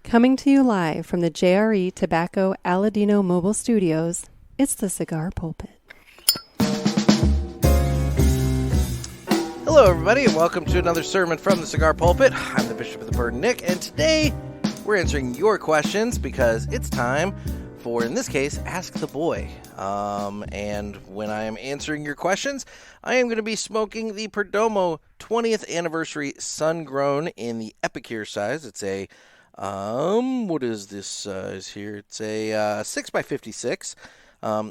Coming to you live from the JRE Tobacco Aladino Mobile Studios, it's the Cigar Pulpit. Hello, everybody, and welcome to another sermon from the Cigar Pulpit. I'm the Bishop of the Bird, Nick, and today we're answering your questions because it's time for, in this case, Ask the Boy. And when I am answering your questions, I am going to be smoking the Perdomo 20th Anniversary Sungrown in the Epicure size. It's a what is this size here? It's a 6x56.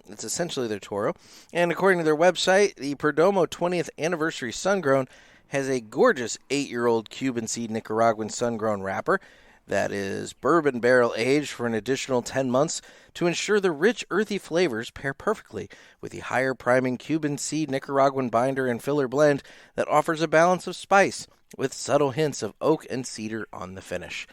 It's essentially their Toro. And according to their website, the Perdomo 20th Anniversary Sungrown has a gorgeous 8-year-old Cuban seed Nicaraguan sun-grown wrapper that is bourbon barrel aged for an additional 10 months to ensure the rich, earthy flavors pair perfectly with the higher priming Cuban seed Nicaraguan binder and filler blend that offers a balance of spice with subtle hints of oak and cedar on the finish.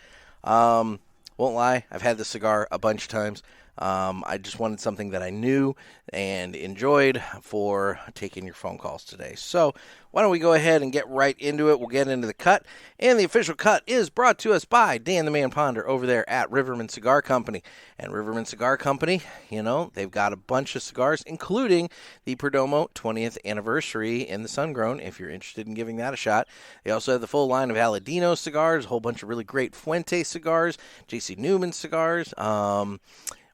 Won't lie, I've had this cigar a bunch of times. I just wanted something that I knew and enjoyed for taking your phone calls today. So why don't we go ahead and get right into it. We'll get into the cut. And the official cut is brought to us by Dan the Man Ponder over there at Riverman Cigar Company. And Riverman Cigar Company, you know, they've got a bunch of cigars, including the Perdomo 20th Anniversary in the Sungrown, if you're interested in giving that a shot. They also have the full line of Aladino cigars, a whole bunch of really great Fuente cigars, J.C. Newman cigars,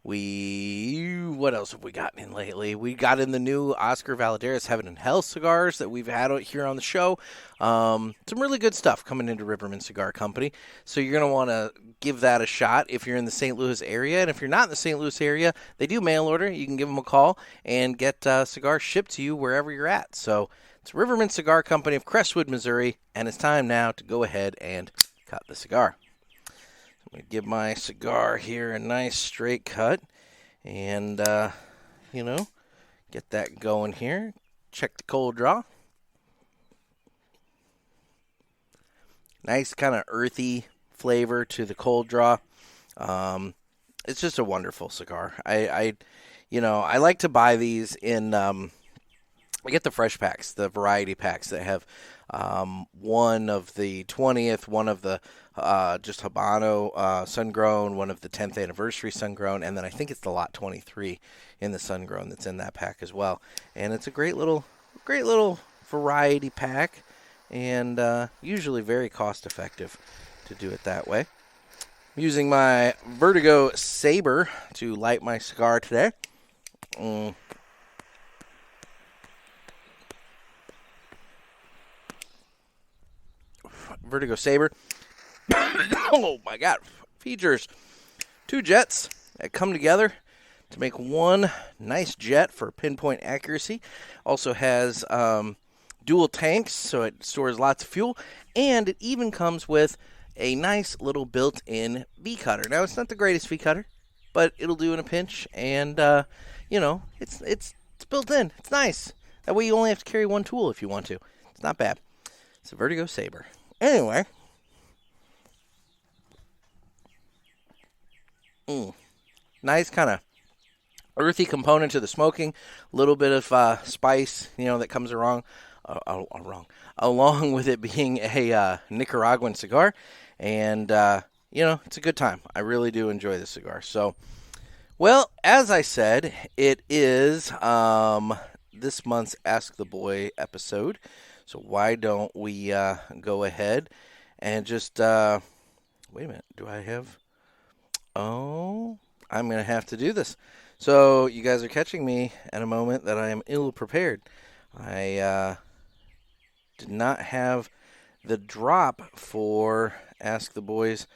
what else have we gotten in lately? We got in the new Oscar Valadares Heaven and Hell cigars that we've had here on the show. Some really good stuff coming into Riverman Cigar Company. So you're going to want to give that a shot if you're in the St. Louis area. And if you're not in the St. Louis area, they do mail order. You can give them a call and get cigars shipped to you wherever you're at. So it's Riverman Cigar Company of Crestwood, Missouri. And it's time now to go ahead and cut the cigar. I'm going to give my cigar here a nice straight cut and, get that going here. Check the cold draw. Nice kind of earthy flavor to the cold draw. It's just a wonderful cigar. I like to buy these in, I get the fresh packs, the variety packs that have one of the 20th, one of the just Habano Sun-Grown, one of the 10th Anniversary Sun-Grown, and then I think it's the Lot 23 in the Sun-Grown that's in that pack as well. And it's a great little variety pack, and usually very cost-effective to do it that way. I'm using my Vertigo Saber to light my cigar today. Vertigo Saber. Oh my God. Features 2 jets that come together to make one nice jet for pinpoint accuracy. Also has dual tanks, so it stores lots of fuel. And it even comes with a nice little built-in V-cutter. Now, it's not the greatest V-cutter, but it'll do in a pinch. And, it's built in. It's nice. That way you only have to carry one tool if you want to. It's not bad. It's a Vertigo Saber. Anyway, nice kind of earthy component to the smoking. A little bit of spice, that comes along with it being a Nicaraguan cigar. And, it's a good time. I really do enjoy this cigar. So, well, as I said, it is this month's Ask the Boy episode. So why don't we go ahead and just, wait a minute, do I have, I'm going to have to do this. So you guys are catching me at a moment that I am ill prepared. I did not have the drop for Ask the Boys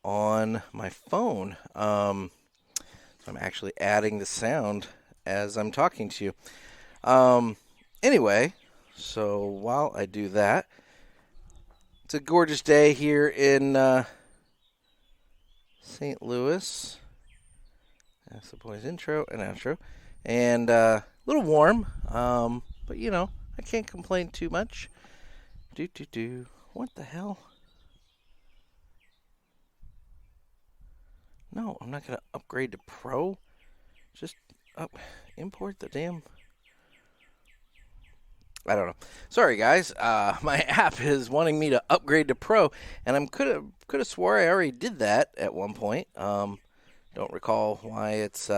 on my phone. So I'm actually adding the sound as I'm talking to you. Anyway. So while I do that, it's a gorgeous day here in St. Louis. That's the boys' intro and outro. And a little warm, but I can't complain too much. What the hell? No, I'm not going to upgrade to Pro. Just import the damn... I don't know. Sorry, guys. My app is wanting me to upgrade to Pro, and I could have swore I already did that at one point. Don't recall why it's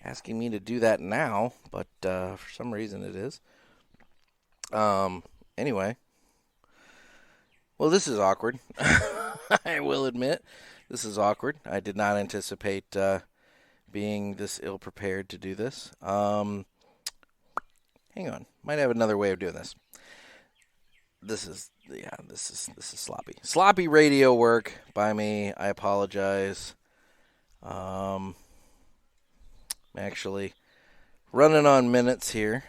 asking me to do that now, but for some reason it is. Anyway. Well, this is awkward. I will admit, this is awkward. I did not anticipate being this ill-prepared to do this. Hang on. Might have another way of doing this. This is sloppy. Sloppy radio work by me. I apologize. I'm actually running on minutes here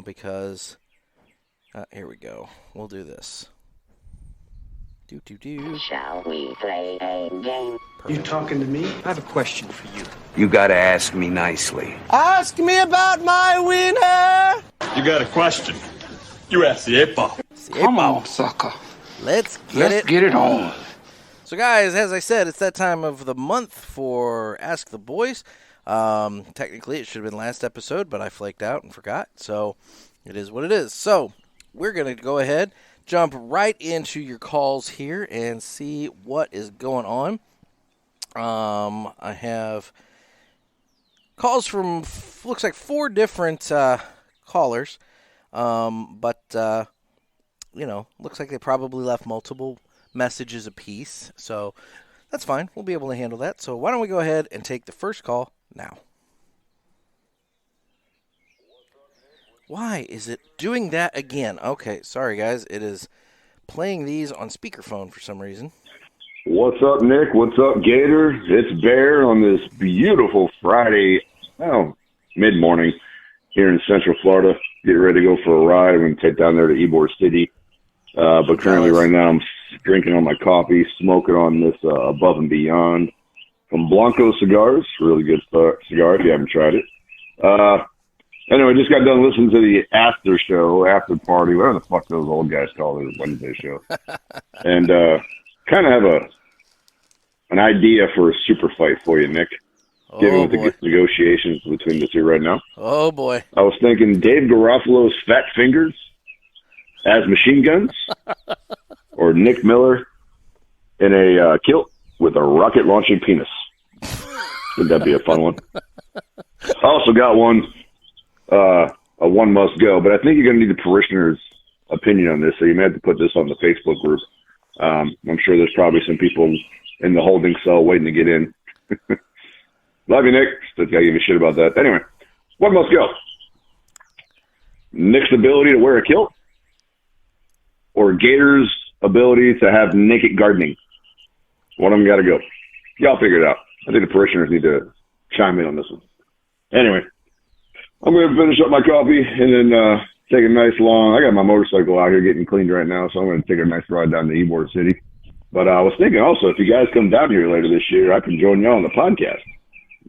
because here we go. We'll do this. Shall we play a game? You talking to me? I have a question for you. You gotta ask me nicely. Ask me about my wiener. You got a question? You ask the 8-ball. Come on, sucker. Let's get it on. So, guys, as I said, it's that time of the month for Ask the Boys. Technically, it should have been last episode, but I flaked out and forgot. So, it is what it is. So, we're going to go ahead, jump right into your calls here and see what is going on. I have calls from, looks like 4 different callers. But looks like they probably left multiple messages apiece. So that's fine. We'll be able to handle that. So why don't we go ahead and take the first call now? Why is it doing that again? Okay, sorry guys. It is playing these on speakerphone for some reason. What's up, Nick? What's up, Gator? It's Bear on this beautiful Friday, mid-morning here in Central Florida. Getting ready to go for a ride. I'm going to take down there to Ybor City. But currently right now I'm drinking on my coffee, smoking on this Above and Beyond from Blanco Cigars. Really good cigar if you haven't tried it. Anyway, just got done listening to the after party, whatever the fuck those old guys call it, Wednesday show. And kind of have an idea for a super fight for you, Nick. Given with the negotiations between the two right now. Oh, boy. I was thinking Dave Garofalo's fat fingers as machine guns, or Nick Miller in a kilt with a rocket-launching penis. Would that be a fun one? I also got one, a one must go, but I think you're going to need the parishioner's opinion on this, so you may have to put this on the Facebook group. I'm sure there's probably some people in the holding cell waiting to get in. Love you, Nick. Still gotta give you shit about that. Anyway, one must go. Nick's ability to wear a kilt, or Gator's ability to have naked gardening. One of them got to go. Y'all figure it out. I think the parishioners need to chime in on this one. Anyway, I'm going to finish up my coffee and then take a nice long. I got my motorcycle out here getting cleaned right now, so I'm going to take a nice ride down to Ybor City. But I was thinking also, if you guys come down here later this year, I can join y'all on the podcast.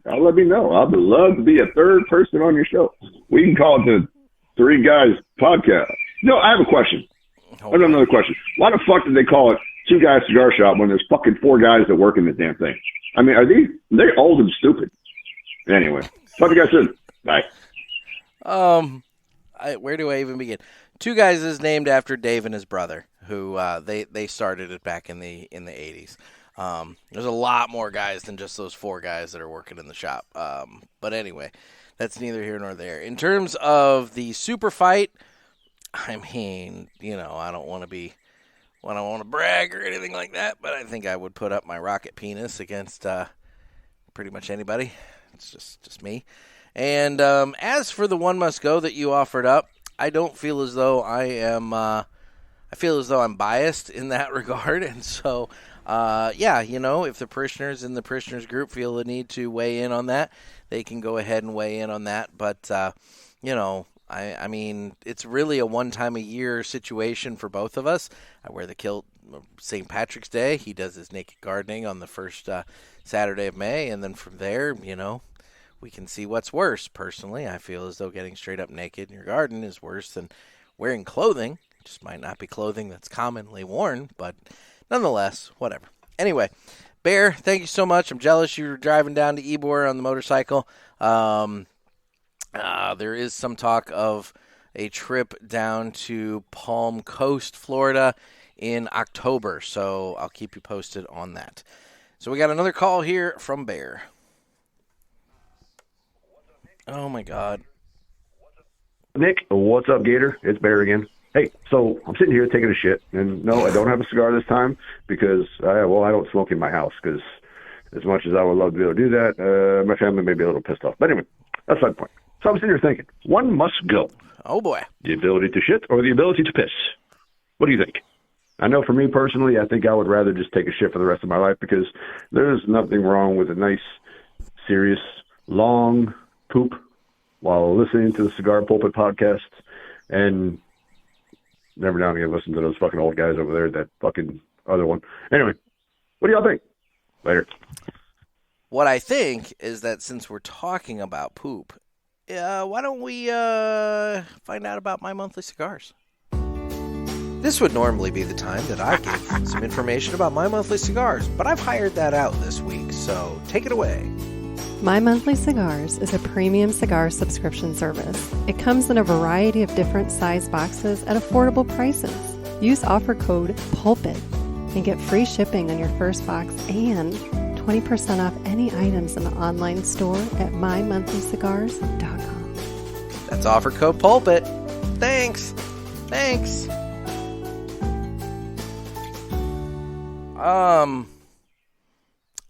I'll let me know. I'd love to be a third person on your show. We can call it the Three Guys Podcast. No, I have a question. I have another question. Why the fuck did they call it Two Guys Cigar Shop when there's fucking 4 guys that work in this damn thing? I mean, they're old and stupid. Anyway, talk to you guys soon. Bye. Where do I even begin? Two Guys is named after Dave and his brother, who they started it back in the 80s. There's a lot more guys than just those 4 guys that are working in the shop. But anyway, that's neither here nor there. In terms of the super fight, I mean, I don't want to brag or anything like that, but I think I would put up my rocket penis against pretty much anybody. It's just me. And as for the one must go that you offered up, I don't feel as though I feel as though I'm biased in that regard, and so. If the parishioners in the parishioners group feel the need to weigh in on that, they can go ahead and weigh in on that. But, I mean, it's really a one-time-a-year situation for both of us. I wear the kilt St. Patrick's Day. He does his naked gardening on the first Saturday of May. And then from there, we can see what's worse. Personally, I feel as though getting straight up naked in your garden is worse than wearing clothing. It just might not be clothing that's commonly worn, but nonetheless, whatever. Anyway, Bear, thank you so much. I'm jealous you were driving down to Ybor on the motorcycle. There is some talk of a trip down to Palm Coast, Florida in October. So I'll keep you posted on that. So we got another call here from Bear. Oh, my God. Nick, what's up, Gator? It's Bear again. Hey, so I'm sitting here taking a shit, and no, I don't have a cigar this time because, I don't smoke in my house because as much as I would love to be able to do that, my family may be a little pissed off. But anyway, that's not the point. So I'm sitting here thinking, one must go. Oh, boy. The ability to shit or the ability to piss? What do you think? I know for me personally, I think I would rather just take a shit for the rest of my life because there's nothing wrong with a nice, serious, long poop while listening to the Cigar Pulpit podcast and every now and again listen to those fucking old guys over there, that fucking other one. Anyway, what do y'all think? Later. What I think is that since we're talking about poop, why don't we find out about My Monthly Cigars? This would normally be the time that I give some information about My Monthly Cigars, but I've hired that out this week, so take it away. My Monthly Cigars is a premium cigar subscription service. It comes in a variety of different size boxes at affordable prices. Use offer code PULPIT and get free shipping on your first box and 20% off any items in the online store at mymonthlycigars.com. That's offer code PULPIT. Thanks.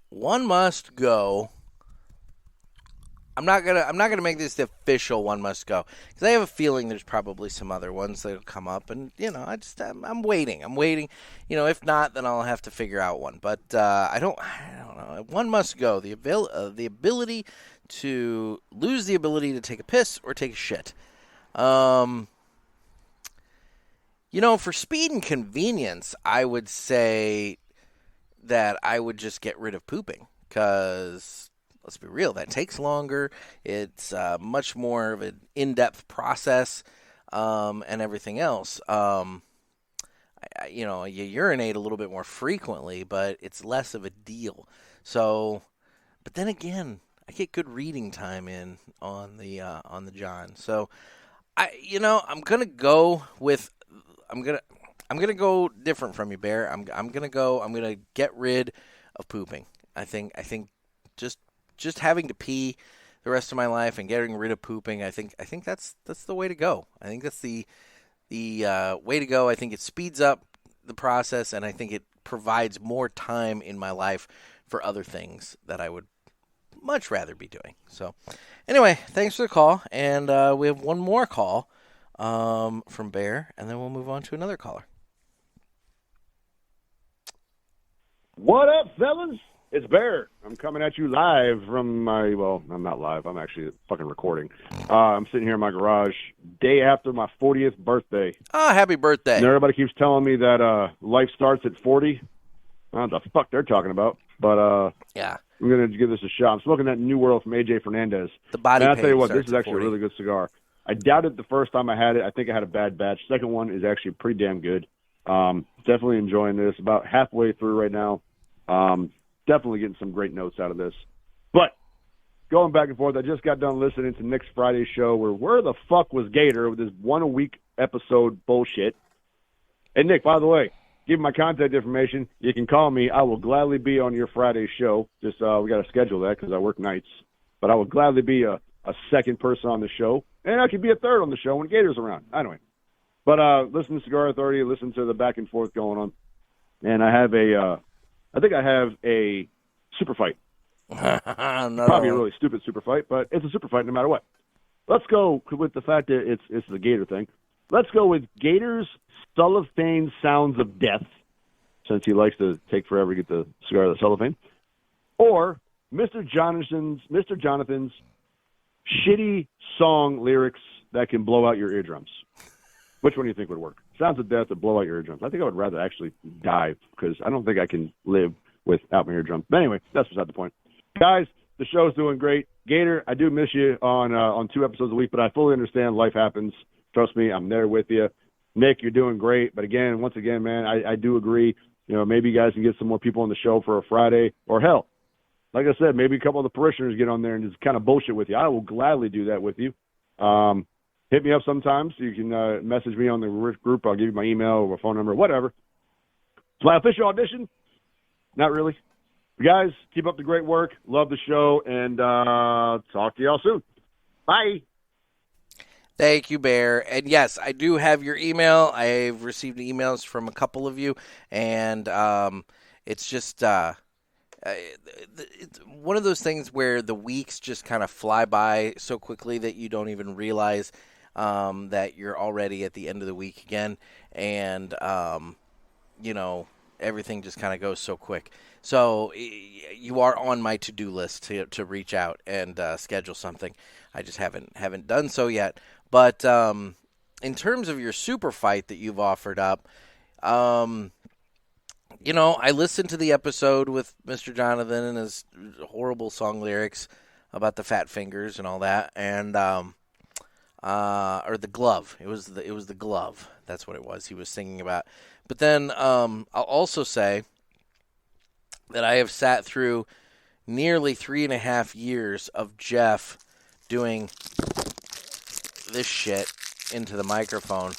One must go. I'm not gonna make this the official one must go because I have a feeling there's probably some other ones that'll come up, and I'm waiting. If not, then I'll have to figure out one. But I don't know. One must go. The ability to lose the ability to take a piss or take a shit. For speed and convenience, I would say that I would just get rid of pooping because, let's be real, that takes longer. It's much more of an in-depth process and everything else. You urinate a little bit more frequently, but it's less of a deal. So, but then again, I get good reading time in on the John. So, I'm gonna go with I'm gonna go different from you, Bear. I'm gonna get rid of pooping. I think just having to pee the rest of my life and getting rid of pooping, I think that's the way to go. I think that's the way to go. I think it speeds up the process, and I think it provides more time in my life for other things that I would much rather be doing. So, anyway, thanks for the call, and we have one more call from Bear, and then we'll move on to another caller. What up, fellas? It's Bear. I'm coming at you live from I'm not live. I'm actually fucking recording. I'm sitting here in my garage day after my 40th birthday. Oh, happy birthday. And everybody keeps telling me that life starts at 40. I don't know what the fuck they're talking about. But yeah, I'm going to give this a shot. I'm smoking that New World from AJ Fernandez. The body. And I'll tell you what, this starts is at actually 40. a really good cigar. I doubted the first time I had it. I think I had a bad batch. Second one is actually pretty damn good. Definitely enjoying this. About halfway through right now. Definitely getting some great notes out of this. But going back and forth, I just got done listening to Nick's Friday show where the fuck was Gator with this one-a-week episode bullshit. And Nick, by the way, give my contact information. You can call me. I will gladly be on your Friday show. Just we got to schedule that because I work nights. But I will gladly be a second person on the show. And I could be a third on the show when Gator's around. Anyway. But listen to Cigar Authority, listen to the back and forth going on. And I have I think I have a super fight. No. Probably a really stupid super fight, but it's a super fight no matter what. Let's go with the fact that it's the Gator thing. Let's go with Gator's Cellophane Sounds of Death, since he likes to take forever to get the cigar of the cellophane. Or Mr. Jonathan's shitty song lyrics that can blow out your eardrums. Which one do you think would work? Sounds of Death or blow out your eardrums? I think I would rather actually die because I don't think I can live without my eardrums. But anyway, that's beside the point. Guys, the show's doing great. Gator, I do miss you on 2 episodes a week, but I fully understand life happens. Trust me, I'm there with you. Nick, you're doing great. But once again, man, I do agree. Maybe you guys can get some more people on the show for a Friday. Or hell, like I said, maybe a couple of the parishioners get on there and just kind of bullshit with you. I will gladly do that with you. hit me up sometimes. You can message me on the group. I'll give you my email or my phone number, whatever. It's my official audition? Not really. But guys, keep up the great work. Love the show, and talk to y'all soon. Bye. Thank you, Bear. And yes, I do have your email. I've received emails from a couple of you, and it's just it's one of those things where the weeks just kind of fly by so quickly that you don't even realize that you're already at the end of the week again, and everything just kind of goes so quick. So you are on my to-do list to reach out and schedule something. I just haven't done so yet. But in terms of your super fight that you've offered up, I listened to the episode with Mr. Jonathan and his horrible song lyrics about the fat fingers and all that, and or the glove. It was the glove. That's what it was he was singing about. But then I'll also say that I have sat through nearly 3.5 years of Jeff doing this shit into the microphone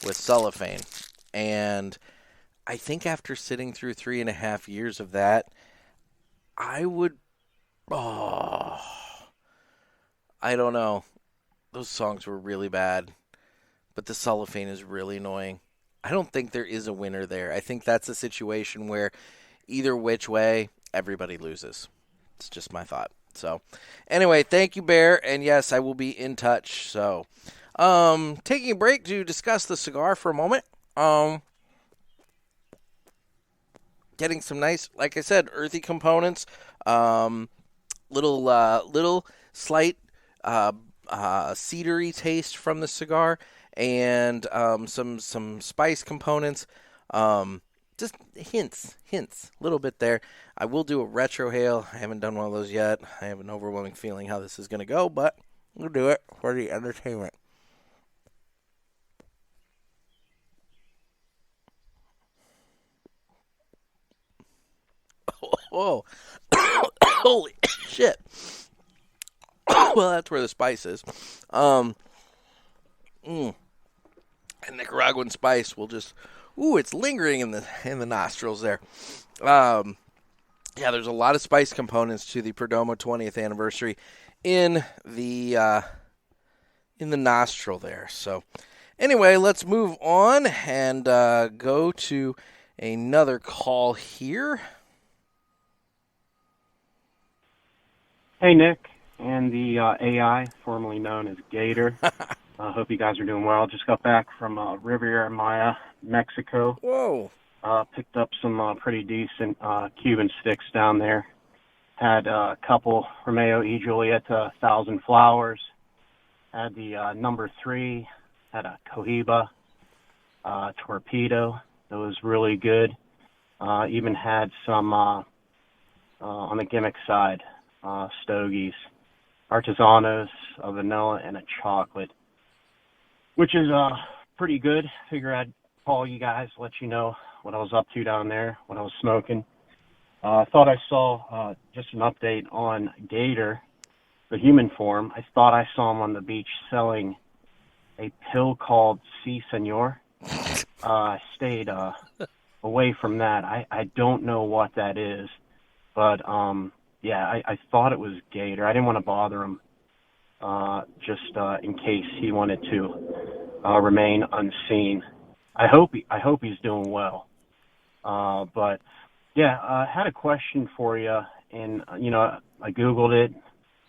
with cellophane. And I think after sitting through 3.5 years of that, I don't know. Those songs were really bad, but the cellophane is really annoying. I don't think there is a winner there. I think that's a situation where either which way, everybody loses. It's just my thought. So, anyway, thank you, Bear, and yes, I will be in touch. So, taking a break to discuss the cigar for a moment. Getting some nice, like I said, earthy components. Little slight cedary taste from the cigar, and some spice components. Just hints, a little bit there. I will do a retrohale. I haven't done one of those yet. I have an overwhelming feeling how this is going to go, but we'll do it for the entertainment. Whoa. Holy shit. Well, that's where the spice is. And Nicaraguan spice will just... Ooh, it's lingering in the nostrils there. Yeah, there's a lot of spice components to the Perdomo 20th anniversary in the nostril there. So, anyway, let's move on and go to another call here. Hey, Nick, and the AI, formerly known as Gator. I hope you guys are doing well. Just got back from Riviera Maya, Mexico. Whoa. Picked up some pretty decent Cuban sticks down there. Had a couple Romeo y Julieta 1,000 Flowers. Had the number 3. Had a Cohiba Torpedo. That was really good. Even had some on the gimmick side, Stogies. Artesanos, a vanilla, and a chocolate, which is pretty good. Figure I'd call you guys, let you know what I was up to down there, what I was smoking. Thought I saw just an update on Gator, the human form. I thought I saw him on the beach selling a pill called Si Senor. I stayed away from that. I don't know what that is, but yeah, I thought it was Gator. I didn't want to bother him just in case he wanted to remain unseen. I hope he's doing well. But yeah, I had a question for you, and I Googled it,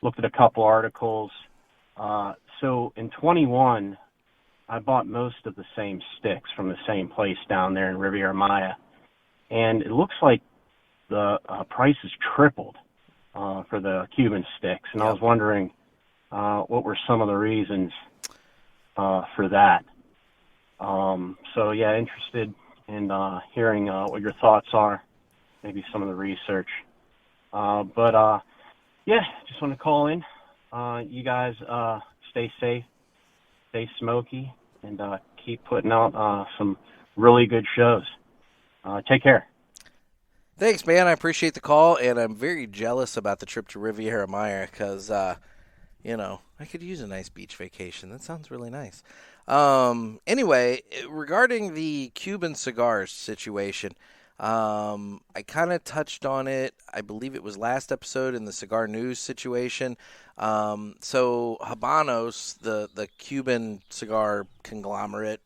looked at a couple articles. So in 21, I bought most of the same sticks from the same place down there in Riviera Maya, and it looks like the price has tripled for the Cuban sticks, and I was wondering what were some of the reasons for that. So yeah, interested in hearing what your thoughts are, maybe some of the research. But yeah, just want to call in. You guys stay safe, stay smoky, and keep putting out some really good shows. Take care. Thanks, man. I appreciate the call, and I'm very jealous about the trip to Riviera Maya because, I could use a nice beach vacation. That sounds really nice. Anyway, regarding the Cuban cigars situation, I kind of touched on it. I believe it was last episode in the cigar news situation. So Habanos, the Cuban cigar conglomerate,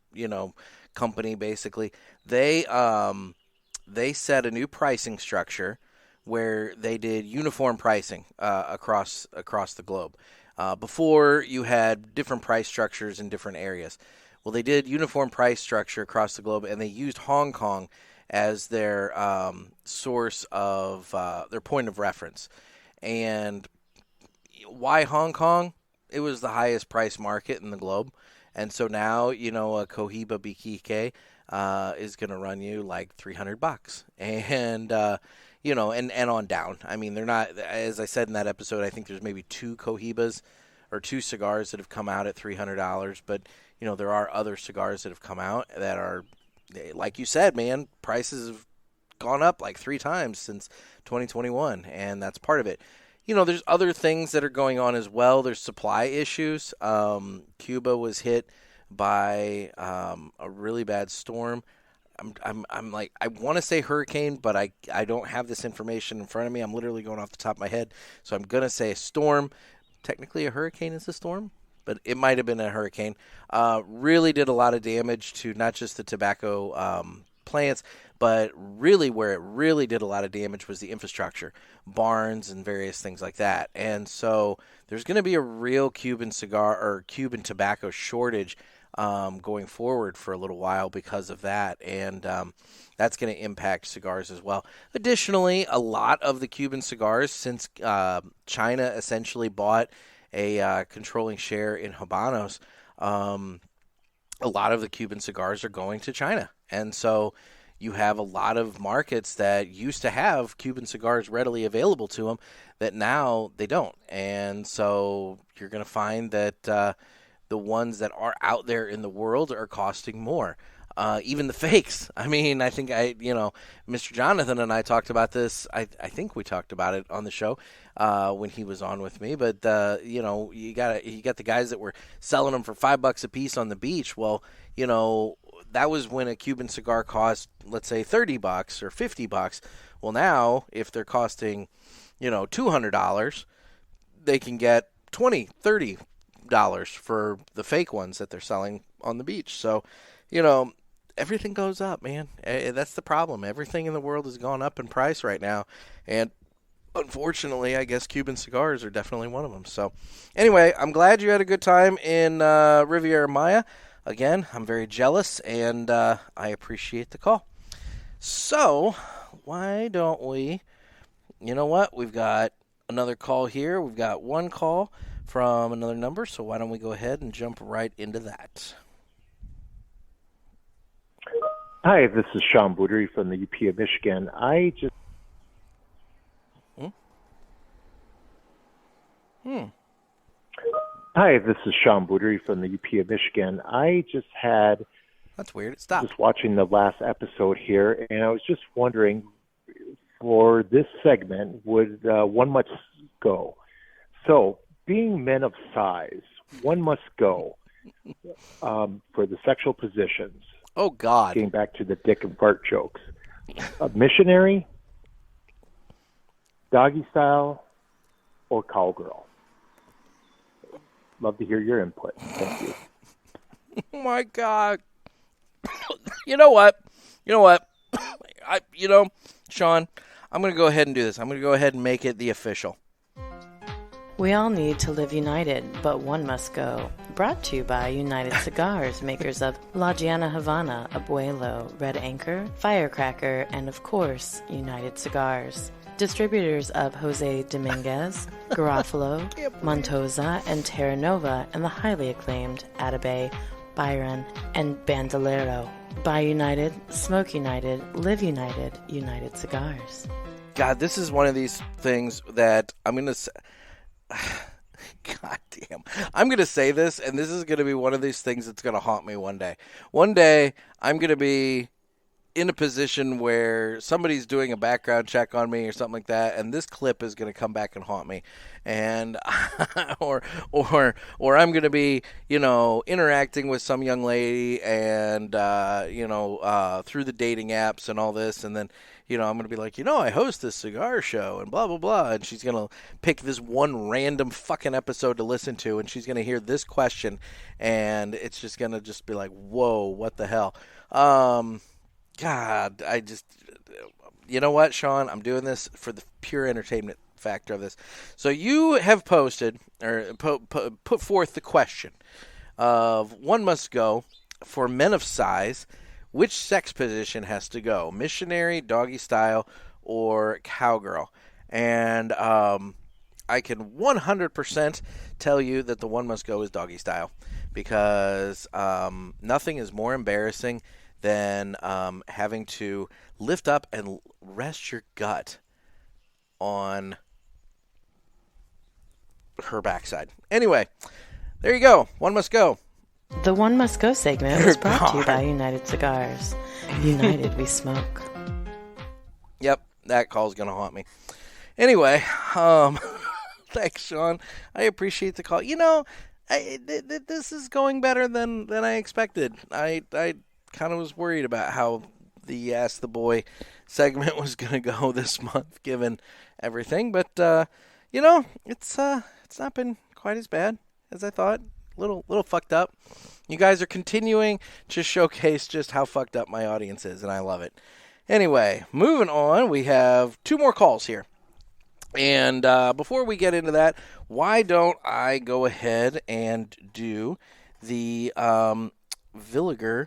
company, basically, they set a new pricing structure where they did uniform pricing across the globe. Before, you had different price structures in different areas. Well, they did uniform price structure across the globe, and they used Hong Kong as their source of their point of reference. And why Hong Kong? It was the highest price market in the globe. And so now, a Cohiba BKK is going to run you like $300. And, and on down. I mean, they're not, as I said in that episode, I think there's maybe 2 Cohibas or 2 cigars that have come out at $300. But, there are other cigars that have come out that are, like you said, man, prices have gone up like 3 times since 2021. And that's part of it. There's other things that are going on as well. There's supply issues. Cuba was hit by a really bad storm. I'm like, I want to say hurricane, but I don't have this information in front of me. I'm literally going off the top of my head. So I'm going to say a storm. Technically a hurricane is a storm, but it might have been a hurricane. Really did a lot of damage to not just the tobacco plants, but really where it really did a lot of damage was the infrastructure, barns and various things like that. And so there's going to be a real Cuban cigar or Cuban tobacco shortage going forward for a little while because of that. And that's going to impact cigars as well. Additionally, a lot of the Cuban cigars, since China essentially bought a controlling share in Habanos, a lot of the Cuban cigars are going to China. And so you have a lot of markets that used to have Cuban cigars readily available to them that now they don't. And so you're going to find that the ones that are out there in the world are costing more. Even the fakes. I mean, I think Mr. Jonathan and I talked about this. I think we talked about it on the show when he was on with me. But you got the guys that were selling them for $5 a piece on the beach. Well, that was when a Cuban cigar cost, let's say, $30 or $50. Well, now if they're costing, $200, they can get $20, $30 for the fake ones that they're selling on the beach. So, everything goes up, man. That's the problem. Everything in the world has gone up in price right now. And unfortunately, I guess Cuban cigars are definitely one of them. So anyway, I'm glad you had a good time in Riviera Maya. Again, I'm very jealous, and I appreciate the call. So why don't we, we've got another call here. We've got one call from another number, so why don't we go ahead and jump right into that. Hi, this is Sean Boudery from the UP of Michigan. Hi, this is Sean Boudery from the UP of Michigan. That's weird. Stop. Just watching the last episode here, and I was just wondering, for this segment, would one must go? So, being men of size, one must go for the sexual positions. Oh, God. Getting back to the dick and fart jokes. Missionary, doggy style, or cowgirl? Love to hear your input. Thank you. Oh, my God. You know what? Sean, I'm going to go ahead and do this. I'm going to go ahead and make it the official. We all need to live united, but one must go. Brought to you by United Cigars, makers of La Giana Havana, Abuelo, Red Anchor, Firecracker, and of course, United Cigars. Distributors of Jose Dominguez, Garofalo, Montosa, and Terra Nova, and the highly acclaimed Atabey, Byron, and Bandolero. Buy United, Smoke United, Live United, United Cigars. God, this is one of these things that I'm going to say. God damn. I'm going to say this, and this is going to be one of these things that's going to haunt me one day. One day, I'm going to be in a position where somebody's doing a background check on me or something like that, and this clip is going to come back and haunt me, and or I'm going to be, interacting with some young lady and through the dating apps and all this, and then I'm going to be like, I host this cigar show and blah blah blah, and she's going to pick this one random fucking episode to listen to, and she's going to hear this question, and it's just going to just be like, whoa, what the hell. God, you know what, Sean? I'm doing this for the pure entertainment factor of this. So you have posted, or put forth the question of one must go for men of size. Which sex position has to go? Missionary, doggy style, or cowgirl? And I can 100% tell you that the one must go is doggy style, because nothing is more embarrassing than having to lift up and rest your gut on her backside. Anyway, there you go. One must go. The One Must Go segment was brought to you by United Cigars. United, we smoke. Yep, that call's going to haunt me. Anyway, thanks, Sean. I appreciate the call. This is going better than I expected. I kind of was worried about how the Ask the Boy segment was going to go this month, given everything. But, it's not been quite as bad as I thought. Little fucked up. You guys are continuing to showcase just how fucked up my audience is, and I love it. Anyway, moving on, we have 2 more calls here. And before we get into that, why don't I go ahead and do the Villiger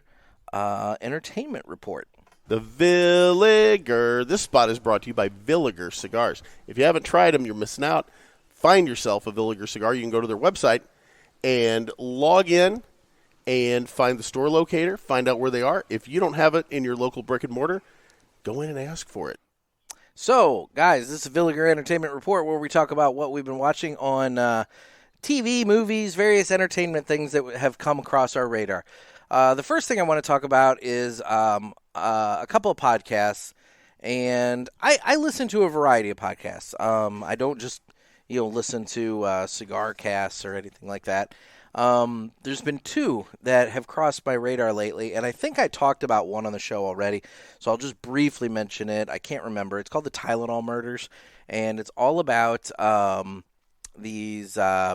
Entertainment Report. The Villiger. This spot is brought to you by Villiger Cigars. If you haven't tried them, you're missing out. Find yourself a Villiger cigar. You can go to their website and log in and find the store locator, find out where they are. If you don't have it in your local brick and mortar, go in and ask for it. So, guys, this is Villiger Entertainment Report, where we talk about what we've been watching on TV, movies, various entertainment things that have come across our radar. The first thing I want to talk about is a couple of podcasts, and I listen to a variety of podcasts. I don't just listen to cigar casts or anything like that. There's been 2 that have crossed my radar lately, and I think I talked about one on the show already, so I'll just briefly mention it. I can't remember. It's called the Tylenol Murders, and it's all about these the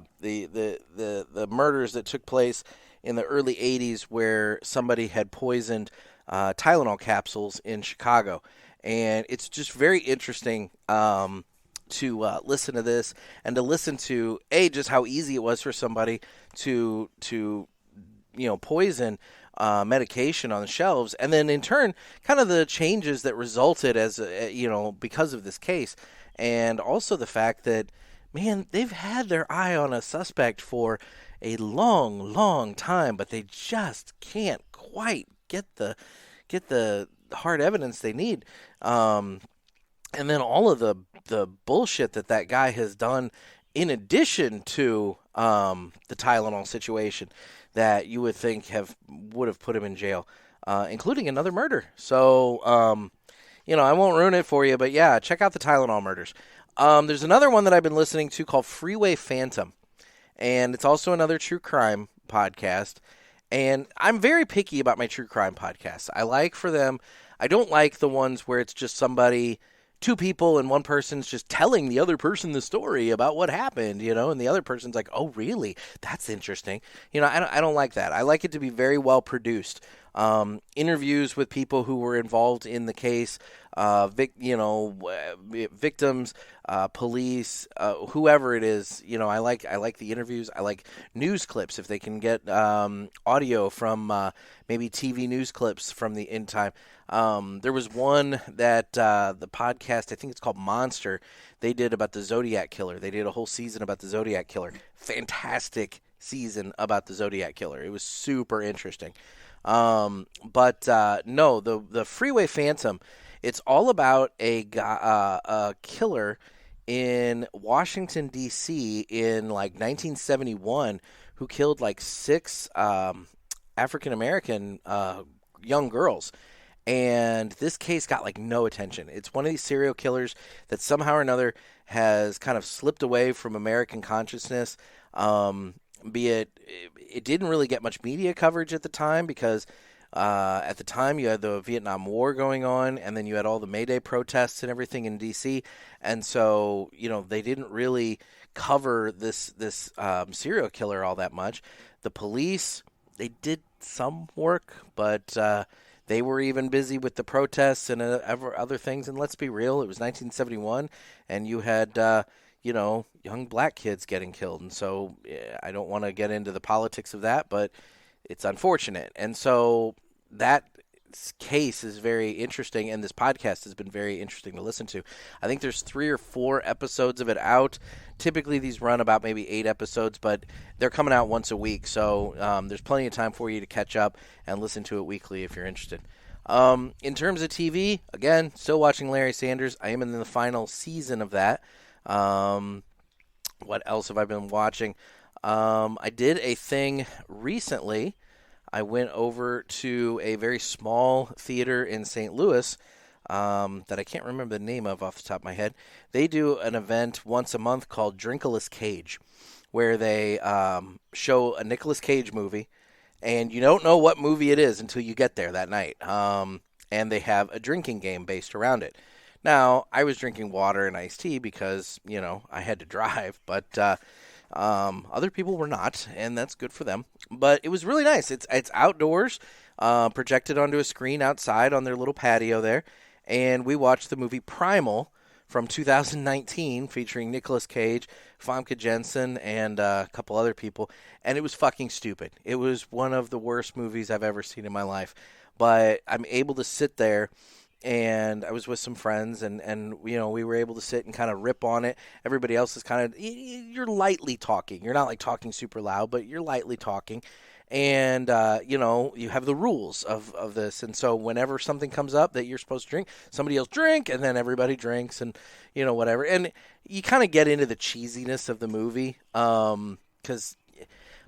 murders that took place in the early 80s, where somebody had poisoned Tylenol capsules in Chicago. And it's just very interesting to listen to this, and to listen to just how easy it was for somebody to poison medication on the shelves, and then in turn kind of the changes that resulted as because of this case, and also the fact that, man, they've had their eye on a suspect for a long time, but they just can't quite get the hard evidence they need. And then all of the bullshit that guy has done, in addition to the Tylenol situation, that you would think would have put him in jail, including another murder. So, I won't ruin it for you, but yeah, check out the Tylenol Murders. There's another one that I've been listening to called Freeway Phantom, and it's also another true crime podcast. And I'm very picky about my true crime podcasts. I don't like the ones where it's just somebody, 2 people, and one person's just telling the other person the story about what happened, and the other person's like, oh, really? That's interesting. I don't like that. I like it to be very well produced. Interviews with people who were involved in the case, victims, police, whoever it is. I like the interviews. I like news clips if they can get audio from maybe TV news clips from the in time. There was one that the podcast, I think it's called Monster, they did about the Zodiac Killer. They did a whole season about the Zodiac Killer. Fantastic season about the Zodiac Killer. It was super interesting. No, the Freeway Phantom, it's all about a killer in Washington, D.C. in like 1971 who killed like 6 African-American young girls. And this case got like no attention. It's one of these serial killers that somehow or another has kind of slipped away from American consciousness. Be it didn't really get much media coverage at the time because at the time you had the Vietnam War going on, and then you had all the May Day protests and everything in D.C. And so, they didn't really cover this serial killer all that much. The police, they did some work, but they were even busy with the protests and other things. And let's be real, it was 1971, and you had, young black kids getting killed. And so I don't want to get into the politics of that, but it's unfortunate. And so that case is very interesting, and this podcast has been very interesting to listen to. I think there's 3 or 4 episodes of it out. Typically these run about maybe 8 episodes, but they're coming out once a week, so there's plenty of time for you to catch up and listen to it weekly if you're interested. In terms of TV, again, still watching Larry Sanders. I am in the final season of that. What else have I been watching? I did a thing recently. I went over to a very small theater in St. Louis that I can't remember the name of off the top of my head. They do an event once a month called Drinkless Cage, where they show a Nicolas Cage movie, and you don't know what movie it is until you get there that night. And they have a drinking game based around it. Now, I was drinking water and iced tea because, I had to drive, but other people were not, and that's good for them. But it was really nice. It's outdoors, projected onto a screen outside on their little patio there, and we watched the movie Primal from 2019 featuring Nicolas Cage, Famke Janssen, and a couple other people, and it was fucking stupid. It was one of the worst movies I've ever seen in my life, but I'm able to sit there. And I was with some friends, and we were able to sit and kind of rip on it. Everybody else is kind of, you're lightly talking. You're not like talking super loud, but you're lightly talking. And, you have the rules of this. And so whenever something comes up that you're supposed to drink, somebody else drink, and then everybody drinks and, whatever. And you kind of get into the cheesiness of the movie because,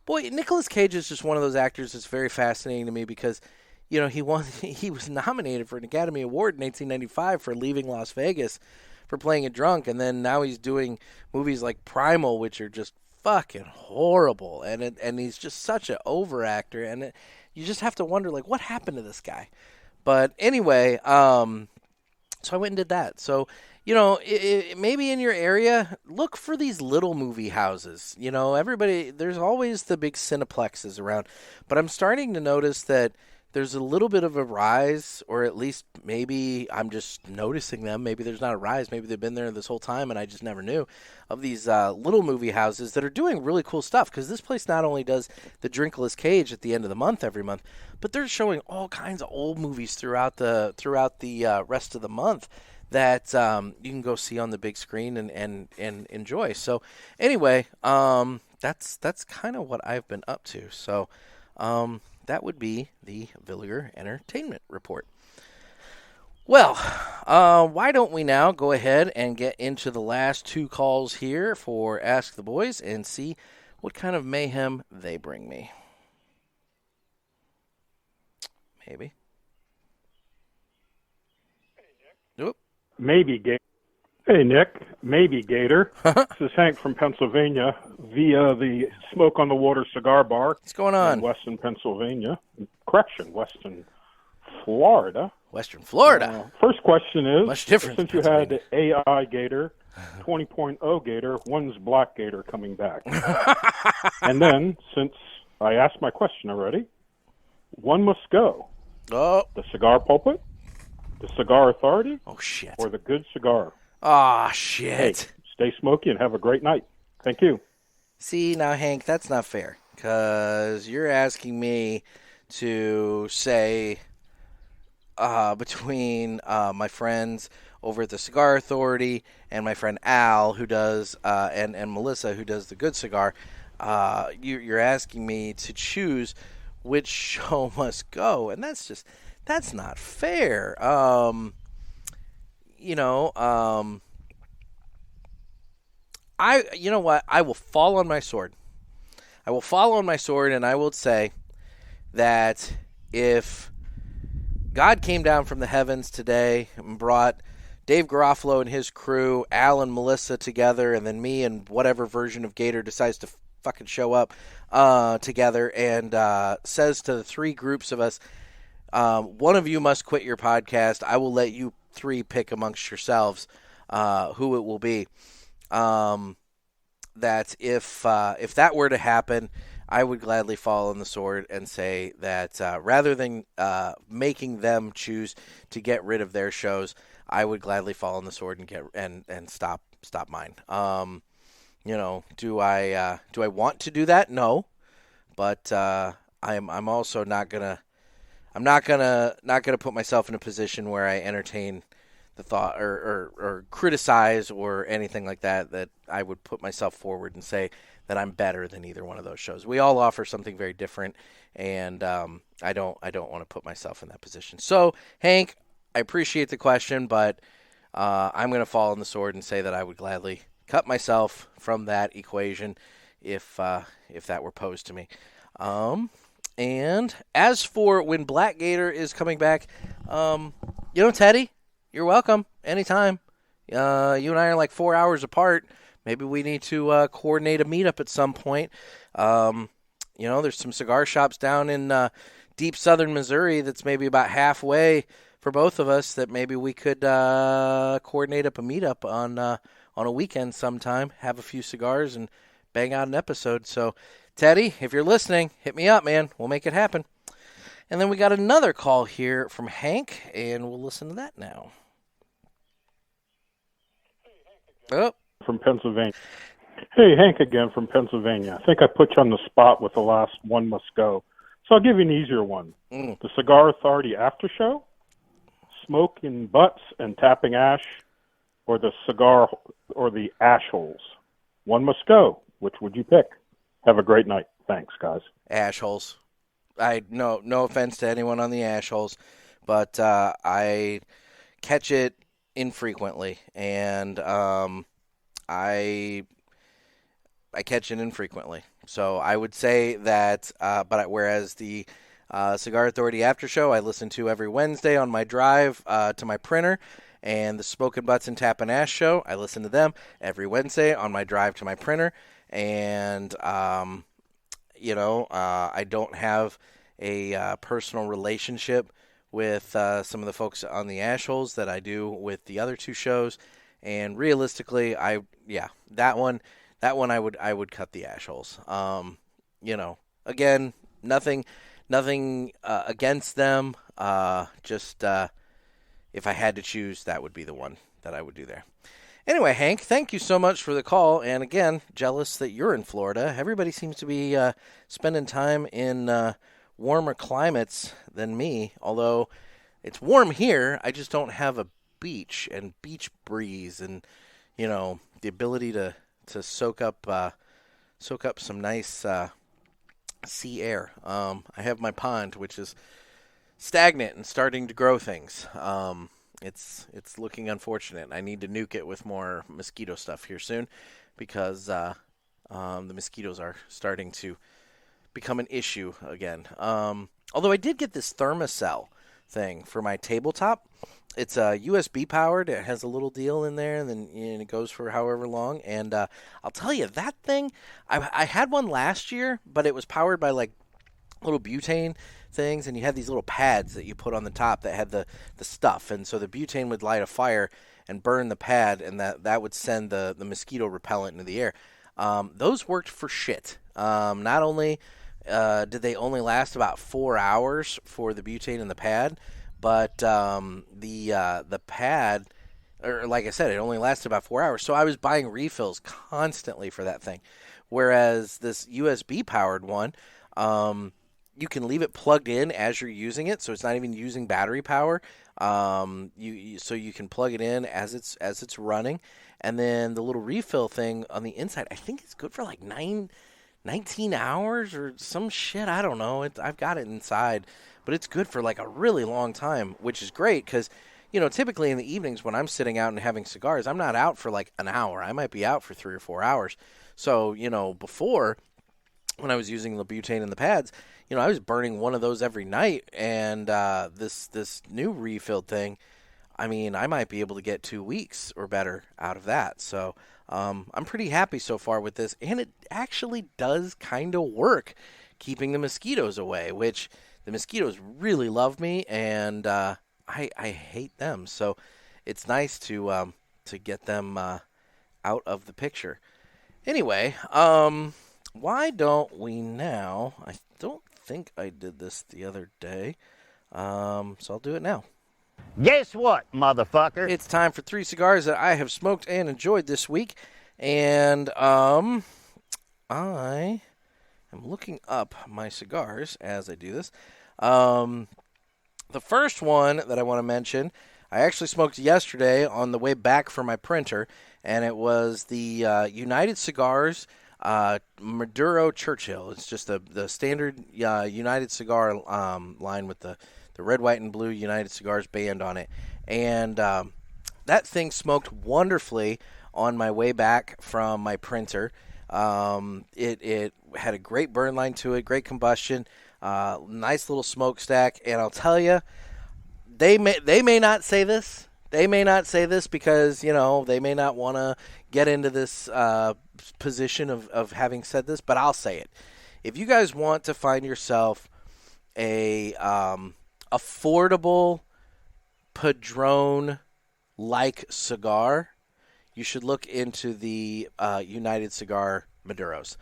boy, Nicolas Cage is just one of those actors that's very fascinating to me because – he was nominated for an Academy Award in 1995 for Leaving Las Vegas for playing a drunk, and then now he's doing movies like Primal, which are just fucking horrible, and he's just such an over actor, and you just have to wonder, like, what happened to this guy? But anyway, so I went and did that. So, maybe in your area, look for these little movie houses. There's always the big cineplexes around, but I'm starting to notice that there's a little bit of a rise, or at least maybe I'm just noticing them. Maybe there's not a rise. Maybe they've been there this whole time and I just never knew, of these little movie houses that are doing really cool stuff. Because this place not only does the Drinkless Cage at the end of the month every month, but they're showing all kinds of old movies throughout the rest of the month that you can go see on the big screen and enjoy. So anyway, that's kind of what I've been up to. So that would be the Villiger Entertainment Report. Well, why don't we now go ahead and get into the last 2 calls here for Ask the Boys and see what kind of mayhem they bring me. Maybe. Nope. Maybe Gator. Hey, Nick. Maybe Gator. This is Hank from Pennsylvania via the Smoke on the Water Cigar Bar. What's going on? In Western Pennsylvania. Correction, Western Florida. Western Florida. First question is, much different. Since you had the AI Gator, 20.0 Gator, when's Black Gator coming back? And then, since I asked my question already, one must go. Oh. The Cigar Pulpit, the Cigar Authority, shit, or the Good Cigar? Ah, shit. Hey, stay smoky and have a great night. Thank you. See, now, Hank, that's not fair, because you're asking me to say between my friends over at the Cigar Authority and my friend Al, who does, and Melissa, who does the Good Cigar, you're asking me to choose which show must go, and that's not fair. You know what? I will fall on my sword. I will fall on my sword, and I will say that if God came down from the heavens today and brought Dave Garofalo and his crew, Al and Melissa together, and then me and whatever version of Gator decides to fucking show up together, and says to the three groups of us, one of you must quit your podcast. I will let you three pick amongst yourselves who it will be. That if that were to happen, I would gladly fall on the sword and say that rather than making them choose to get rid of their shows, I would gladly fall on the sword and stop mine. Do I want to do that? No, but I'm also not gonna put myself in a position where I entertain the thought or criticize or anything like that I would put myself forward and say that I'm better than either one of those shows. We all offer something very different, and I don't want to put myself in that position. So, Hank, I appreciate the question, but I'm going to fall on the sword and say that I would gladly cut myself from that equation if that were posed to me. And as for when Black Gator is coming back, Teddy, you're welcome anytime. You and I are like 4 hours apart. Maybe we need to coordinate a meetup at some point. There's some cigar shops down in deep southern Missouri that's maybe about halfway for both of us that maybe we could coordinate up a meetup on a weekend sometime, have a few cigars, and bang out an episode. So, Teddy, if you're listening, hit me up, man. We'll make it happen. And then we got another call here from Hank, and we'll listen to that now. Oh. From Pennsylvania. Hey, Hank again from Pennsylvania. I think I put you on the spot with the last one must go. So I'll give you an easier one. The Cigar Authority After Show, smoking butts and tapping ash, or the cigar or the ash holes. One must go. Which would you pick? Have a great night. Thanks, guys. Ash holes. No offense to anyone on the ash holes, but I catch it infrequently, and I catch it infrequently. So I would say that, whereas the Cigar Authority After Show I listen to every Wednesday on my drive to my printer, and the Smokin' Butts and Tappin' Ash Show, I listen to them every Wednesday on my drive to my printer, and I don't have a personal relationship with some of the folks on the Ash Holes that I do with the other two shows. And realistically, that one I would cut the ash holes. Again, nothing against them. Just if I had to choose, that would be the one that I would do there. Anyway, Hank, thank you so much for the call. And again, jealous that you're in Florida. Everybody seems to be spending time in warmer climates than me. Although it's warm here, I just don't have a beach and beach breeze and the ability to soak up some nice sea air. I have my pond, which is stagnant and starting to grow things. It's looking unfortunate. I need to nuke it with more mosquito stuff here soon because the mosquitoes are starting to become an issue again. Although I did get this Thermacell thing for my tabletop. It's USB powered. It has a little deal in there, and then it goes for however long. And I'll tell you, that thing, I had one last year, but it was powered by like little butane things, and you had these little pads that you put on the top that had the stuff. And so the butane would light a fire and burn the pad, and that would send the mosquito repellent into the air. Those worked for shit. Not only did they only last about 4 hours for the butane and the pad, but the pad, or like I said, it only lasted about 4 hours. So I was buying refills constantly for that thing. Whereas this USB-powered one, you can leave it plugged in as you're using it, so it's not even using battery power. So you can plug it in as it's running, and then the little refill thing on the inside, I think it's good for like 19 hours or some shit. I don't know. I've got it inside. But it's good for like a really long time, which is great because, typically in the evenings when I'm sitting out and having cigars, I'm not out for like an hour. I might be out for 3 or 4 hours. So, before when I was using the butane in the pads, I was burning one of those every night, and this new refilled thing, I might be able to get 2 weeks or better out of that. So I'm pretty happy so far with this, and it actually does kind of work, keeping the mosquitoes away, which the mosquitoes really love me, and I hate them. So it's nice to get them out of the picture. Anyway, why don't we now? I don't think I did this the other day, so I'll do it now. Guess what, motherfucker? It's time for 3 cigars that I have smoked and enjoyed this week, and I am looking up my cigars as I do this. The first one that I want to mention, I actually smoked yesterday on the way back from my printer, and it was the United Cigars Maduro Churchill. It's just the standard United Cigar line with the red, white, and blue United Cigars band on it. And that thing smoked wonderfully on my way back from my printer. It had a great burn line to it, great combustion, nice little smokestack. And I'll tell you, they may not say this. They may not say this because, they may not want to get into this position of having said this, but I'll say it. If you guys want to find yourself a affordable Padron-like cigar, you should look into the United Cigar Maduros.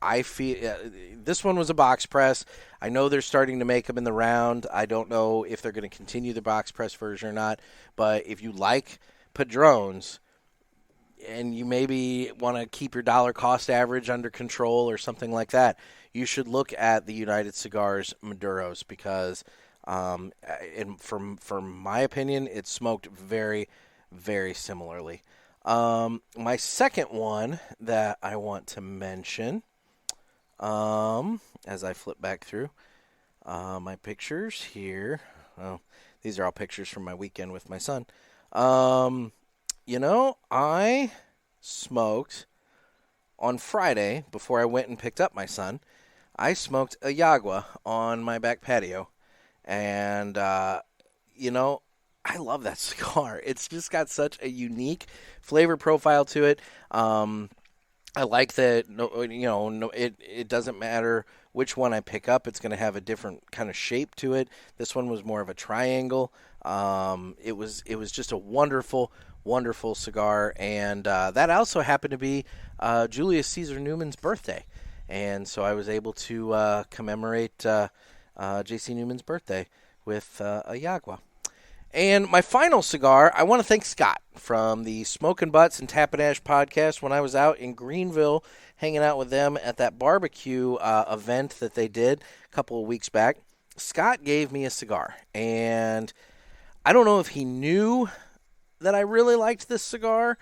I feel this one was a box press. I know they're starting to make them in the round. I don't know if they're going to continue the box press version or not. But if you like Padrones and you maybe want to keep your dollar cost average under control or something like that, you should look at the United Cigars Maduros because, from my opinion, it smoked very, very similarly. My second one that I want to mention, as I flip back through my pictures here. Oh, these are all pictures from my weekend with my son. I smoked on Friday before I went and picked up my son. I smoked a Yagua on my back patio. And, I love that cigar. It's just got such a unique flavor profile to it. I like that, it doesn't matter which one I pick up. It's going to have a different kind of shape to it. This one was more of a triangle. It was just a wonderful, wonderful cigar. And that also happened to be Julius Caesar Newman's birthday. And so I was able to commemorate J.C. Newman's birthday with a Yagua. And my final cigar, I want to thank Scott from the Smokin' Butts and Tappin' Ash podcast when I was out in Greenville hanging out with them at that barbecue event that they did a couple of weeks back. Scott gave me a cigar, and I don't know if he knew that I really liked this cigar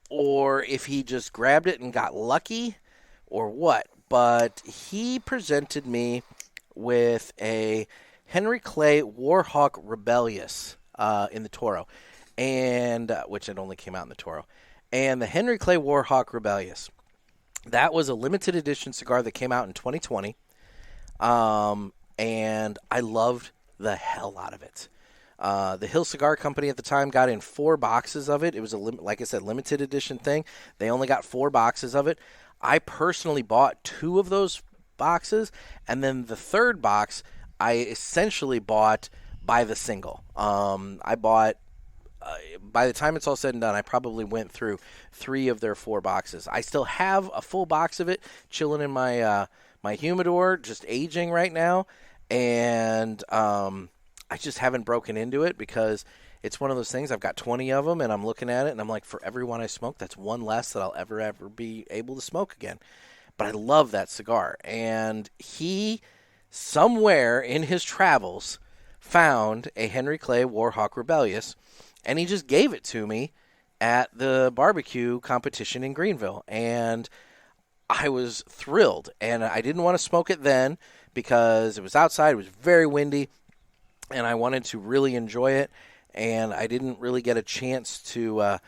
or if he just grabbed it and got lucky or what, but he presented me with a Henry Clay Warhawk Rebellious in the Toro, and which it only came out in the Toro. And the Henry Clay Warhawk Rebellious, that was a limited edition cigar that came out in 2020, and I loved the hell out of it. The Hill Cigar Company at the time got in 4 boxes of it. It was like I said, limited edition thing. They only got 4 boxes of it. I personally bought 2 of those boxes, and then the third box I essentially bought by the single. I bought, by the time it's all said and done, I probably went through 3 of their 4 boxes. I still have a full box of it chilling in my my humidor, just aging right now, and I just haven't broken into it because it's one of those things. I've got 20 of them, and I'm looking at it, and I'm like, for every one I smoke, that's one less that I'll ever be able to smoke again. But I love that cigar, and he somewhere in his travels found a Henry Clay Warhawk Rebellious, and he just gave it to me at the barbecue competition in Greenville, and I was thrilled. And I didn't want to smoke it then because it was outside, it was very windy, and I wanted to really enjoy it, and I didn't really get a chance to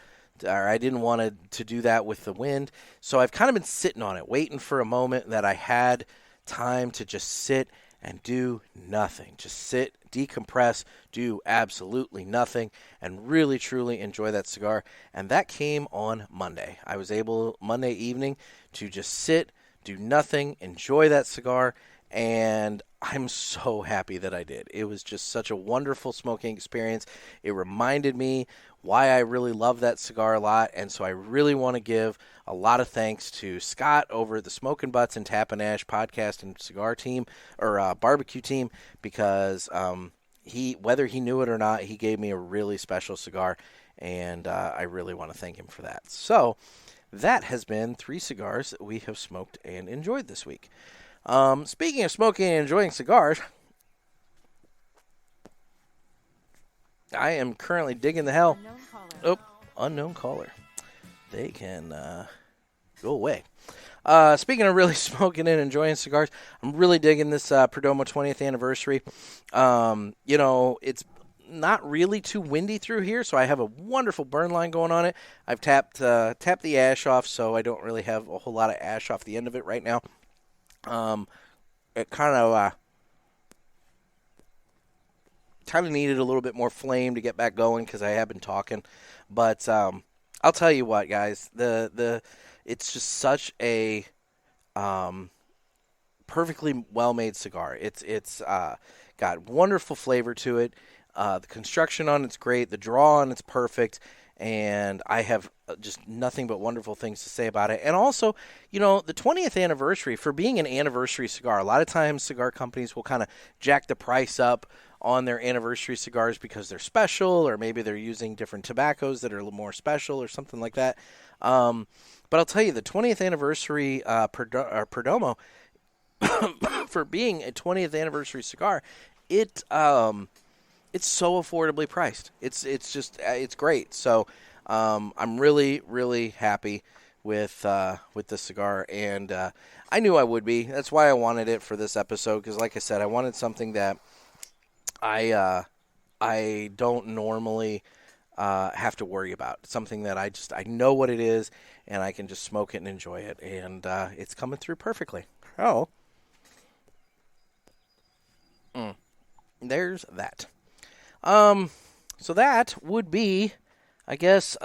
or I didn't want to do that with the wind. So I've kind of been sitting on it, waiting for a moment that I had time to just sit and do nothing. Just sit, decompress, do absolutely nothing, and really, truly enjoy that cigar. And that came on Monday. I was able, Monday evening, to just sit, do nothing, enjoy that cigar, and I'm so happy that I did. It was just such a wonderful smoking experience. It reminded me why I really love that cigar a lot, and so I really want to give a lot of thanks to Scott over at the Smokin' Butts and Tappin' Ash podcast and cigar team, or barbecue team, because he, whether he knew it or not, he gave me a really special cigar, and I really want to thank him for that. So that has been 3 cigars that we have smoked and enjoyed this week. Speaking of smoking and enjoying cigars, I am currently digging the hell. Unknown caller. They can go away. Speaking of really smoking and enjoying cigars, I'm really digging this Perdomo 20th anniversary. It's not really too windy through here, so I have a wonderful burn line going on it. I've tapped the ash off, so I don't really have a whole lot of ash off the end of it right now. It kind of needed a little bit more flame to get back going because I have been talking, but I'll tell you what, guys, it's just such a perfectly well-made cigar. It's got wonderful flavor to it. The construction on it's great. The draw on it's perfect. And I have just nothing but wonderful things to say about it. And also, the 20th anniversary, for being an anniversary cigar, a lot of times cigar companies will kind of jack the price up on their anniversary cigars because they're special, or maybe they're using different tobaccos that are a little more special or something like that. But I'll tell you, the 20th anniversary Perdomo, for being a 20th anniversary cigar, it's so affordably priced. It's great. So I'm really, really happy with the cigar, and I knew I would be. That's why I wanted it for this episode, because like I said, I wanted something that I don't normally have to worry about. Something that I know what it is, and I can just smoke it and enjoy it, and it's coming through perfectly. Oh, there's that. So that would be, I guess,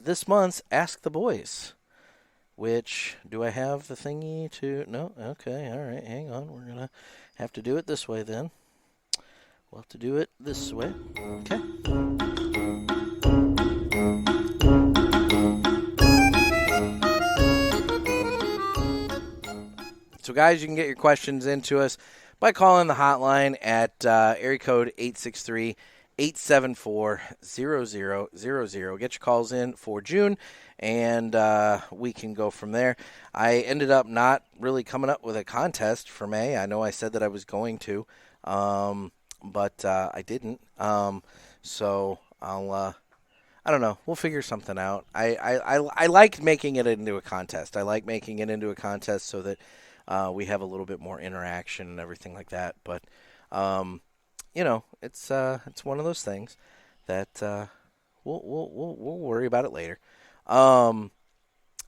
this month's Ask the Boys, which, do I have the thingy to, no? Okay, all right, hang on. We're going to have to do it this way then. We'll have to do it this way. Okay. So, guys, you can get your questions into us by calling the hotline at area code 863-874-0000. Get your calls in for June, and we can go from there. I ended up not really coming up with a contest for May. I know I said that I was going to, but I didn't. So I don't know. We'll figure something out. I like making it into a contest. I like making it into a contest so that we have a little bit more interaction and everything like that. But it's one of those things that we'll worry about it later.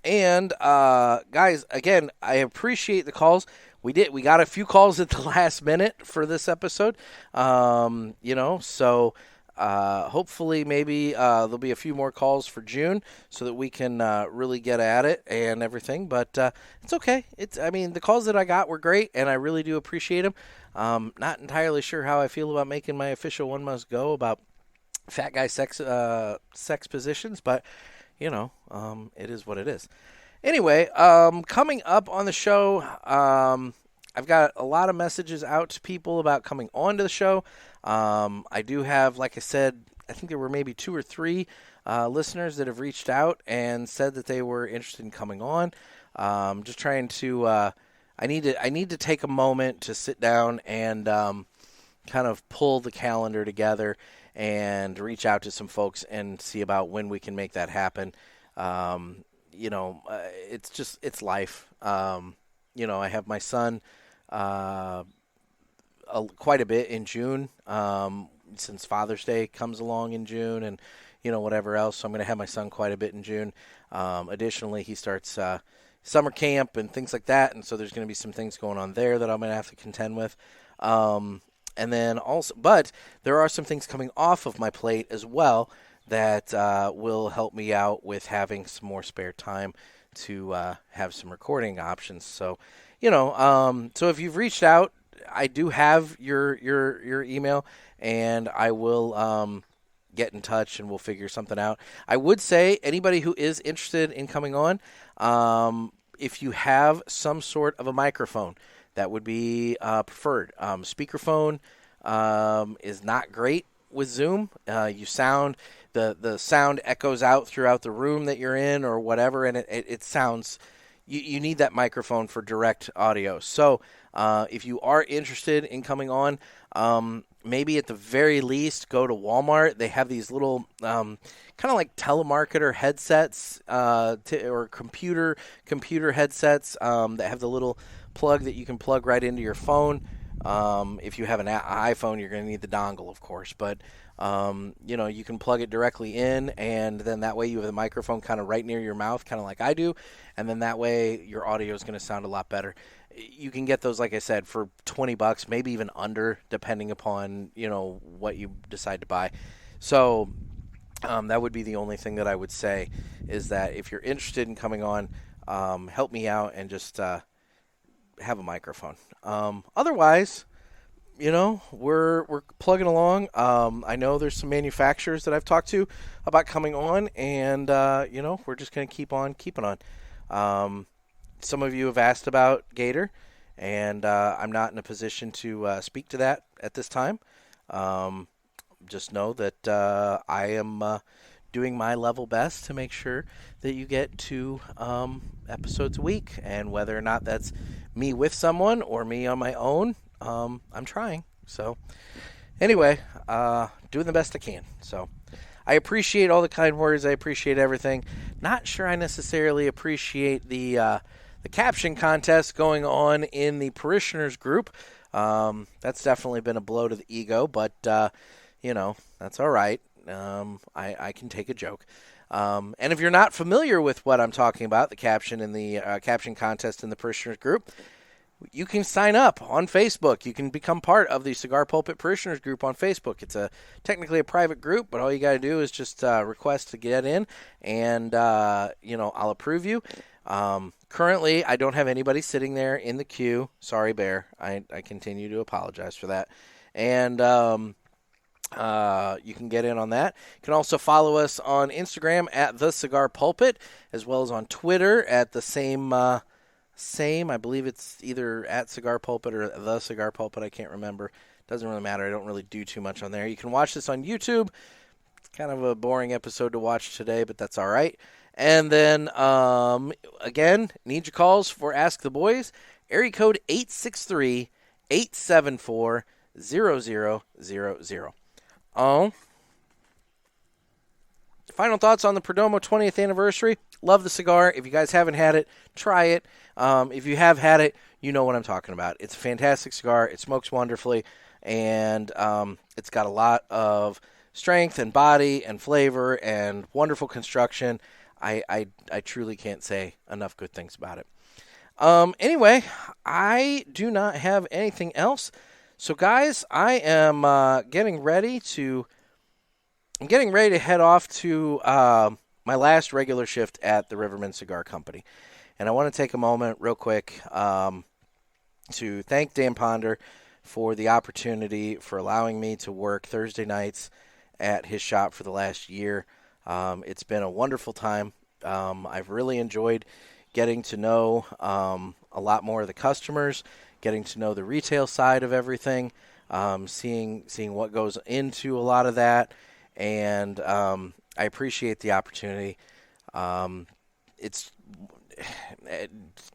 Guys, again, I appreciate the calls. We got a few calls at the last minute for this episode. So hopefully maybe there'll be a few more calls for June so that we can really get at it and everything. But it's okay. The calls that I got were great, and I really do appreciate them. Not entirely sure how I feel about making my official One Must Go about fat guy sex positions, but it is what it is. Anyway, coming up on the show, I've got a lot of messages out to people about coming on to the show. I do have, like I said, I think there were maybe 2 or 3 listeners that have reached out and said that they were interested in coming on. Just trying to, I need to take a moment to sit down and kind of pull the calendar together and reach out to some folks and see about when we can make that happen. It's life. I have my son quite a bit in June, since Father's Day comes along in June, and whatever else. So I'm going to have my son quite a bit in June. Additionally, he starts summer camp and things like that, and so there's going to be some things going on there that I'm going to have to contend with. And then also, but there are some things coming off of my plate as well that will help me out with having some more spare time to have some recording options. So, so if you've reached out, I do have your email, and I will get in touch and we'll figure something out. I would say anybody who is interested in coming on, if you have some sort of a microphone, that would be preferred. Speakerphone is not great with Zoom. You sound the sound echoes out throughout the room that you're in or whatever, and it sounds. You need that microphone for direct audio. So if you are interested in coming on, maybe at the very least go to Walmart. They have these little kind of like telemarketer headsets or computer headsets that have the little plug that you can plug right into your phone. If you have an iPhone, you're going to need the dongle, of course. But, you can plug it directly in, and then that way you have the microphone kind of right near your mouth, kind of like I do. And then that way your audio is going to sound a lot better. You can get those, like I said, for $20, maybe even under, depending upon, what you decide to buy. So that would be the only thing that I would say is that if you're interested in coming on, help me out and just have a microphone. Otherwise, we're plugging along. I know there's some manufacturers that I've talked to about coming on, and we're just going to keep on keeping on. Some of you have asked about Gator, and I'm not in a position to speak to that at this time. Just know that I am doing my level best to make sure that you get 2 episodes a week, and whether or not that's me with someone or me on my own, I'm trying. So anyway, doing the best I can. So I appreciate all the kind words. I appreciate everything. Not sure I necessarily appreciate the caption contest going on in the parishioners group. That's definitely been a blow to the ego, but that's all right. I can take a joke. And if you're not familiar with what I'm talking about, the caption in the caption contest in the parishioners group, you can sign up on Facebook. You can become part of the Cigar Pulpit Parishioners group on Facebook. It's technically a private group, but all you got to do is just request to get in, and I'll approve you. Currently, I don't have anybody sitting there in the queue. Sorry, Bear. I continue to apologize for that. And you can get in on that. You can also follow us on Instagram at The Cigar Pulpit, as well as on Twitter at the same, I believe it's either at Cigar Pulpit or The Cigar Pulpit. I can't remember. Doesn't really matter. I don't really do too much on there. You can watch this on YouTube. It's kind of a boring episode to watch today, but that's all right. And then, again, need your calls for Ask the Boys. Area code 863-874-0000. Final thoughts on the Perdomo 20th anniversary. Love the cigar. If you guys haven't had it, try it. If you have had it, you know what I'm talking about. It's a fantastic cigar. It smokes wonderfully, and it's got a lot of strength and body and flavor and wonderful construction. I truly can't say enough good things about it. Anyway, I do not have anything else. So, guys, I am getting ready to head off to my last regular shift at the Riverman Cigar Company. And I want to take a moment real quick to thank Dan Ponder for the opportunity for allowing me to work Thursday nights at his shop for the last year. It's been a wonderful time. I've really enjoyed getting to know a lot more of the customers, getting to know the retail side of everything, seeing what goes into a lot of that, and I appreciate the opportunity. It's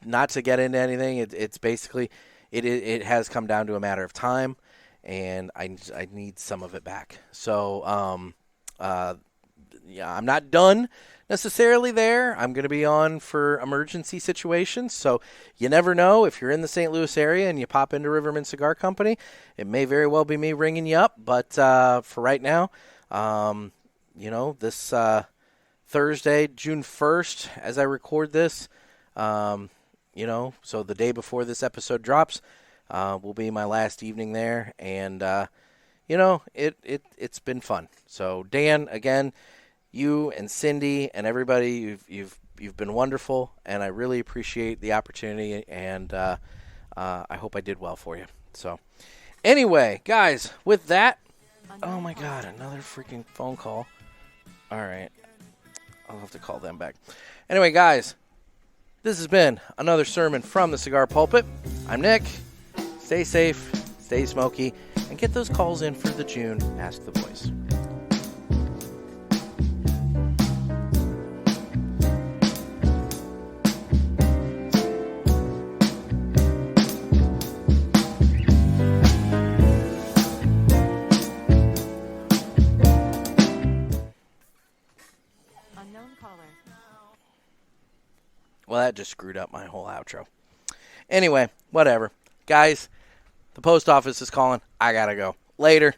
not to get into anything. It's basically it has come down to a matter of time, and I need some of it back. So I'm not done necessarily there. I'm going to be on for emergency situations, so you never know. If you're in the St. Louis area and you pop into Riverman Cigar Company, it may very well be me ringing you up, but for right now, this Thursday, June 1st, as I record this, so the day before this episode drops, will be my last evening there, and it's been fun. So Dan, again, you and Cindy and everybody, you've been wonderful, and I really appreciate the opportunity, and I hope I did well for you. So anyway, guys, with that, oh my God, another freaking phone call. All right, I'll have to call them back. Anyway, guys, this has been another sermon from the Cigar Pulpit. I'm Nick. Stay safe, stay smoky, and get those calls in for the June Ask the Boys. Well, that just screwed up my whole outro. Anyway, whatever. Guys, the post office is calling. I gotta go. Later.